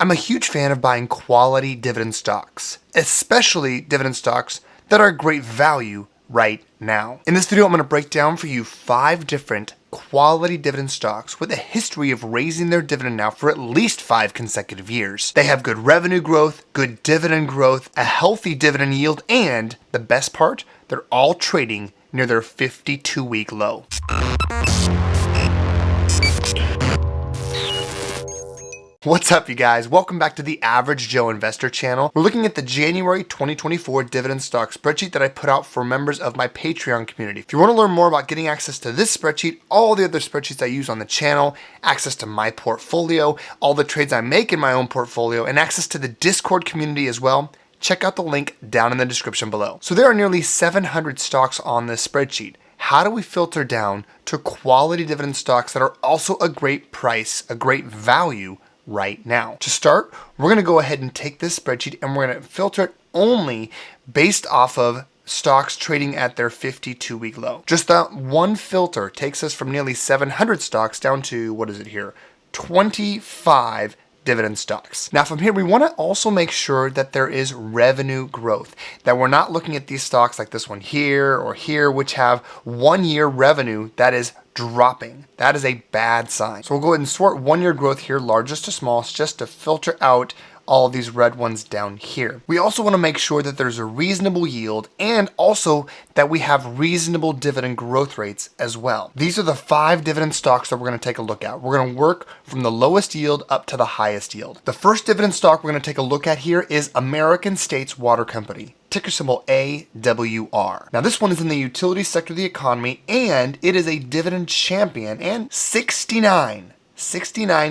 I'm a huge fan of buying quality dividend stocks, especially dividend stocks that are great value right now. In this video, I'm going to break down for you 5 different quality dividend stocks with a history of raising their dividend now for at least 5 consecutive years. They have good revenue growth, good dividend growth, a healthy dividend yield, and the best part, they're all trading near their 52-week low. What's up, you guys? Welcome back to the Average Joe Investor channel. We're looking at the January 2024 dividend stock spreadsheet that I put out for members of my Patreon community. If you want to learn more about getting access to this spreadsheet, all the other spreadsheets I use on the channel, access to my portfolio, all the trades I make in my own portfolio, and access to the Discord community as well, check out the link down in the description below. So there are nearly 700 stocks on this spreadsheet. How do we filter down to quality dividend stocks that are also a great price, a great value right now? To start, we're going to go ahead and take this spreadsheet and we're going to filter it only based off of stocks trading at their 52-week low. Just that one filter takes us from nearly 700 stocks down to, 25 dividend stocks. Now from here, we want to also make sure that there is revenue growth, that we're not looking at these stocks like this one here or here, which have 1-year revenue that is dropping. That is a bad sign. So we'll go ahead and sort 1-year growth here, largest to smallest, just to filter out all of these red ones down here. We also want to make sure that there's a reasonable yield and also that we have reasonable dividend growth rates as well. These are the 5 dividend stocks that we're going to take a look at. We're going to work from the lowest yield up to the highest yield. The first dividend stock we're going to take a look at here is American States Water Company, ticker symbol AWR. Now this one is in the utility sector of the economy and it is a dividend champion and 69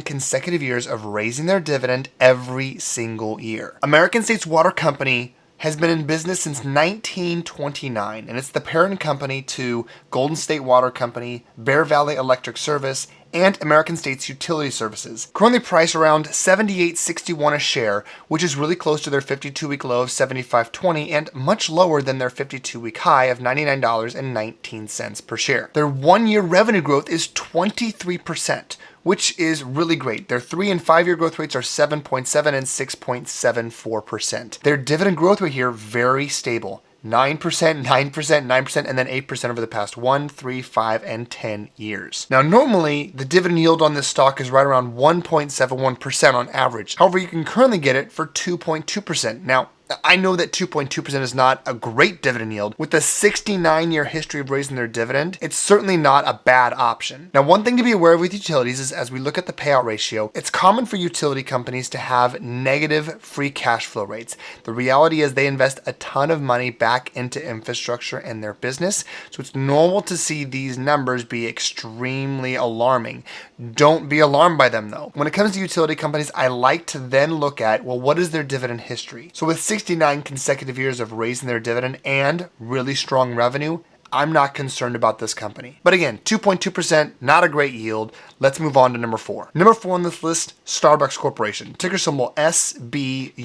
consecutive years of raising their dividend every single year. American States Water Company has been in business since 1929, and it's the parent company to Golden State Water Company, Bear Valley Electric Service, and American States Utility Services. Currently priced around $78.61 a share, which is really close to their 52-week low of $75.20 and much lower than their 52-week high of $99.19 per share. Their 1-year revenue growth is 23%, which is really great. Their 3- and 5-year growth rates are 7.7 and 6.74%. Their dividend growth rate here, very stable. 9%, 9%, 9%, and then 8% over the past 1, 3, 5, and 10 years. Now, normally, the dividend yield on this stock is right around 1.71% on average. However, you can currently get it for 2.2%. Now, I know that 2.2% is not a great dividend yield. With a 69-year history of raising their dividend, it's certainly not a bad option. Now, one thing to be aware of with utilities is as we look at the payout ratio, it's common for utility companies to have negative free cash flow rates. The reality is they invest a ton of money back into infrastructure and their business, so it's normal to see these numbers be extremely alarming. Don't be alarmed by them though. When it comes to utility companies, I like to then look at, well, what is their dividend history? So with 69 consecutive years of raising their dividend and really strong revenue, I'm not concerned about this company. But again, 2.2%, not a great yield. Let's move on to number 4. Number 4 on this list, Starbucks Corporation, ticker symbol SBUX.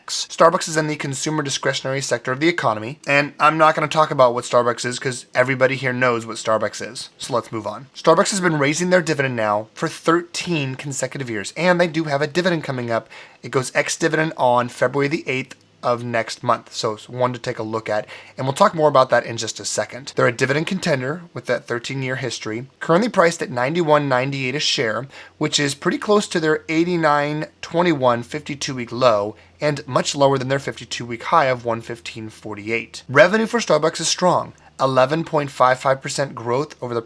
Starbucks is in the consumer discretionary sector of the economy, and I'm not going to talk about what Starbucks is because everybody here knows what Starbucks is. So let's move on. Starbucks has been raising their dividend now for 13 consecutive years, and they do have a dividend coming up. It goes ex-dividend on February the 8th of next month. So it's one to take a look at, and we'll talk more about that in just a second. They're a dividend contender with that 13-year history, currently priced at $91.98 a share, which is pretty close to their $89.21 52-week low and much lower than their 52-week high of $115.48. Revenue for Starbucks is strong. 11.55% growth over the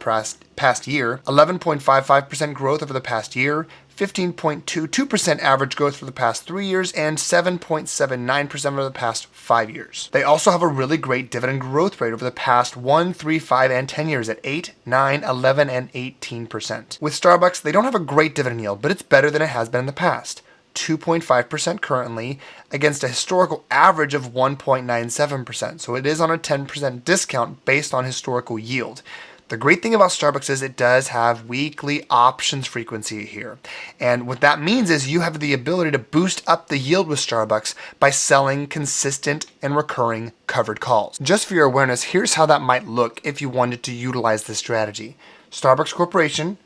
past year, 11.55% growth over the past year, 15.22% average growth for the past 3 years, and 7.79% over the past 5 years. They also have a really great dividend growth rate over the past 1, 3, 5, and 10 years at 8, 9, 11, and 18%. With Starbucks, they don't have a great dividend yield, but it's better than it has been in the past. 2.5% currently against a historical average of 1.97%. So it is on a 10% discount based on historical yield. The great thing about Starbucks is it does have weekly options frequency here. And what that means is you have the ability to boost up the yield with Starbucks by selling consistent and recurring covered calls. Just for your awareness, here's how that might look if you wanted to utilize this strategy. Starbucks Corporation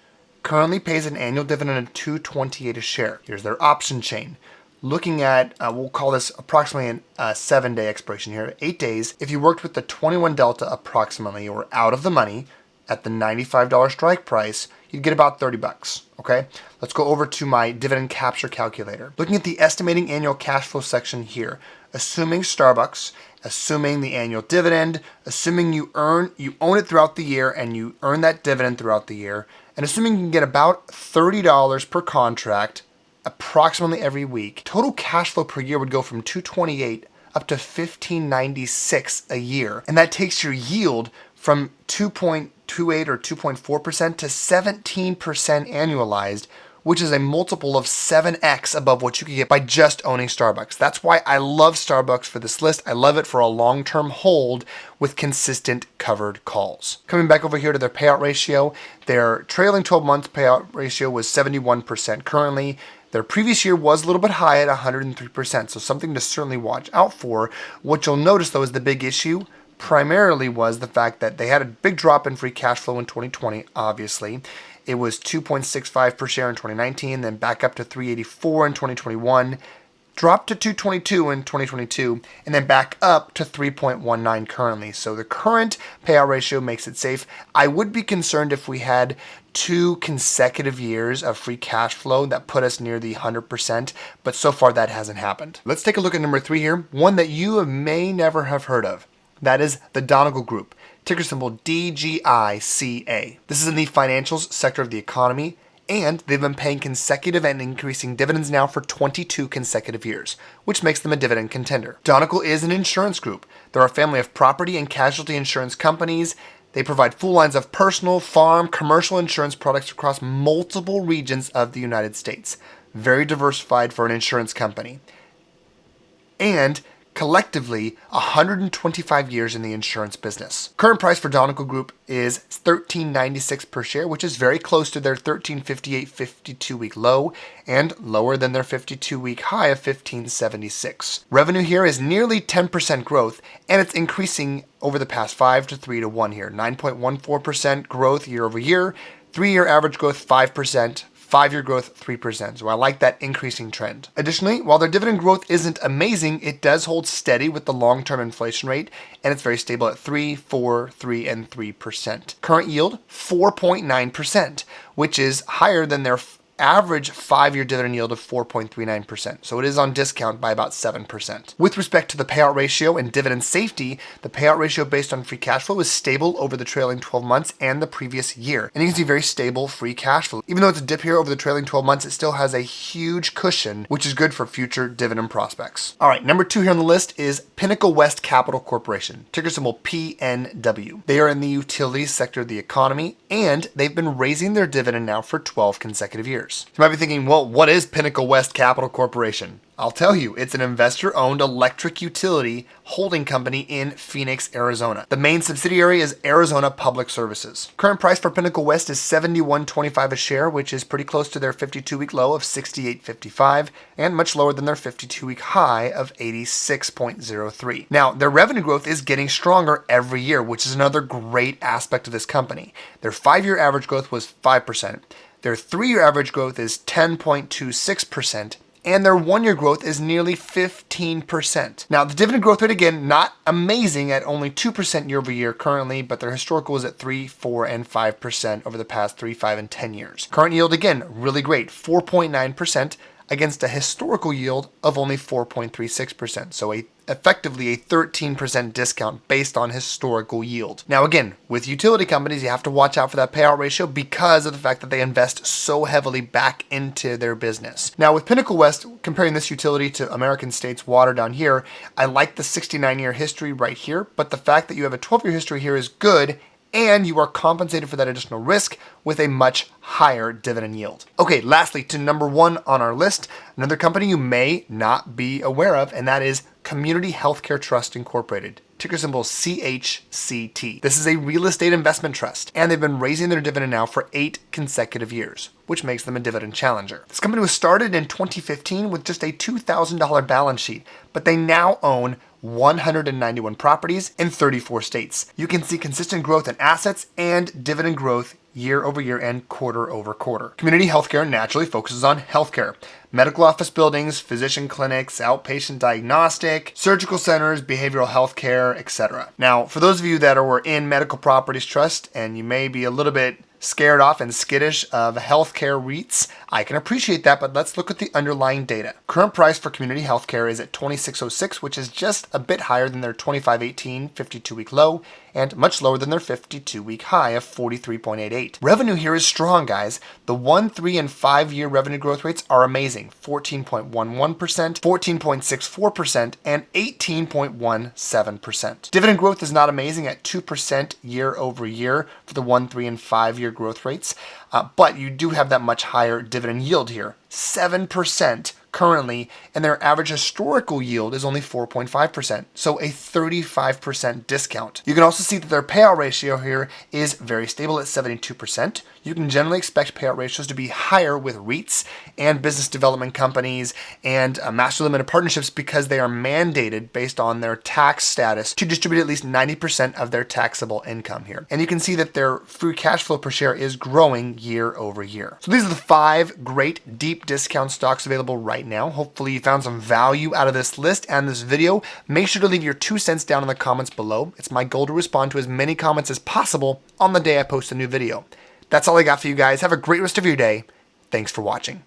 currently pays an annual dividend of $2.28 a share. Here's their option chain. looking at, we'll call this approximately a 7-day expiration here, 8 days. If you worked with the 21 delta approximately, or out of the money at the $95 strike price, you'd get about 30 bucks. Okay, let's go over to my dividend capture calculator. Looking at the estimating annual cash flow section here, assuming Starbucks, assuming the annual dividend, assuming you own it throughout the year and you earn that dividend throughout the year, and assuming you can get about $30 per contract approximately every week, total cash flow per year would go from $228 up to $1596 a year. And that takes your yield from 2.28 or 2.4% to 17% annualized, which is a multiple of 7x above what you could get by just owning Starbucks. That's why I love Starbucks for this list. I love it for a long-term hold with consistent covered calls. Coming back over here to their payout ratio, their trailing 12-month payout ratio was 71% currently. Their previous year was a little bit high at 103%, so something to certainly watch out for. What you'll notice, though, is the big issue primarily was the fact that they had a big drop in free cash flow in 2020, obviously. It was 2.65 per share in 2019, then back up to 384 in 2021, dropped to 222 in 2022, and then back up to 3.19 currently. So the current payout ratio makes it safe. I would be concerned if we had 2 consecutive years of free cash flow that put us near the 100%, but so far that hasn't happened. Let's take a look at number 3 here, one that you may never have heard of. That is the Donegal Group, ticker symbol DGICA. This is in the financials sector of the economy, and they've been paying consecutive and increasing dividends now for 22 consecutive years, which makes them a dividend contender. Donegal is an insurance group. They're a family of property and casualty insurance companies. They provide full lines of personal, farm, commercial insurance products across multiple regions of the United States. Very diversified for an insurance company. And collectively 125 years in the insurance business. Current price for Donegal Group is $13.96 per share, which is very close to their $13.58 52-week low and lower than their 52-week high of $15.76. Revenue here is nearly 10% growth, and it's increasing over the past 5 to 3 to 1 here. 9.14% growth year over year, 3-year average growth 5%, 5-year growth 3%, so I like that increasing trend. Additionally, while their dividend growth isn't amazing, it does hold steady with the long-term inflation rate, and it's very stable at 3, 4, 3, and 3%. Current yield, 4.9%, which is higher than their average 5-year dividend yield of 4.39%, so it is on discount by about 7%. With respect to the payout ratio and dividend safety, the payout ratio based on free cash flow is stable over the trailing 12 months and the previous year. And you can see very stable free cash flow. Even though it's a dip here over the trailing 12 months, it still has a huge cushion, which is good for future dividend prospects. All right, number 2 here on the list is Pinnacle West Capital Corporation, ticker symbol PNW. They are in the utilities sector of the economy, and they've been raising their dividend now for 12 consecutive years. You might be thinking, well, what is Pinnacle West Capital Corporation? I'll tell you, it's an investor-owned electric utility holding company in Phoenix, Arizona. The main subsidiary is Arizona Public Services. Current price for Pinnacle West is $71.25 a share, which is pretty close to their 52-week low of $68.55 and much lower than their 52-week high of $86.03. Now, their revenue growth is getting stronger every year, which is another great aspect of this company. Their 5-year average growth was 5%. Their 3-year average growth is 10.26%, and their 1-year growth is nearly 15%. Now, the dividend growth rate, again, not amazing at only 2% year over year currently, but their historical is at 3, 4, and 5% over the past 3, 5, and 10 years. Current yield, again, really great, 4.9% against a historical yield of only 4.36%, so effectively a 13% discount based on historical yield. Now again, with utility companies, you have to watch out for that payout ratio because of the fact that they invest so heavily back into their business. Now with Pinnacle West, comparing this utility to American States Water down here, I like the 69-year history right here, but the fact that you have a 12-year history here is good, and you are compensated for that additional risk with a much higher dividend yield. Okay, lastly, to number 1 on our list, another company you may not be aware of, and that is Community Healthcare Trust Incorporated, ticker symbol CHCT. This is a real estate investment trust, and they've been raising their dividend now for 8 consecutive years, which makes them a dividend challenger. This company was started in 2015 with just a $2,000 balance sheet, but they now own 191 properties in 34 states. You can see consistent growth in assets and dividend growth year over year and quarter over quarter. Community healthcare naturally focuses on healthcare. Medical office buildings, physician clinics, outpatient diagnostic, surgical centers, behavioral health care, etc. Now, for those of you that are in medical properties trust and you may be a little bit scared off and skittish of healthcare REITs, I can appreciate that, but let's look at the underlying data. Current price for community healthcare is at $26.06, which is just a bit higher than their $25.18 52-week low and much lower than their 52-week high of $43.88. Revenue here is strong, guys. The 1, 3, and 5-year revenue growth rates are amazing. 14.11%, 14.64%, and 18.17%. Dividend growth is not amazing at 2% year over year for the 1, 3, and 5-year growth rates, but you do have that much higher dividend yield here, 7% currently, and their average historical yield is only 4.5%, so a 35% discount. You can also see that their payout ratio here is very stable at 72%. You can generally expect payout ratios to be higher with REITs and business development companies and master limited partnerships because they are mandated based on their tax status to distribute at least 90% of their taxable income here. And you can see that their free cash flow per share is growing year over year. So these are the 5 great deep discount stocks available right now. Hopefully you found some value out of this list and this video. Make sure to leave your 2 cents down in the comments below. It's my goal to respond to as many comments as possible on the day I post a new video. That's all I got for you guys. Have a great rest of your day. Thanks for watching.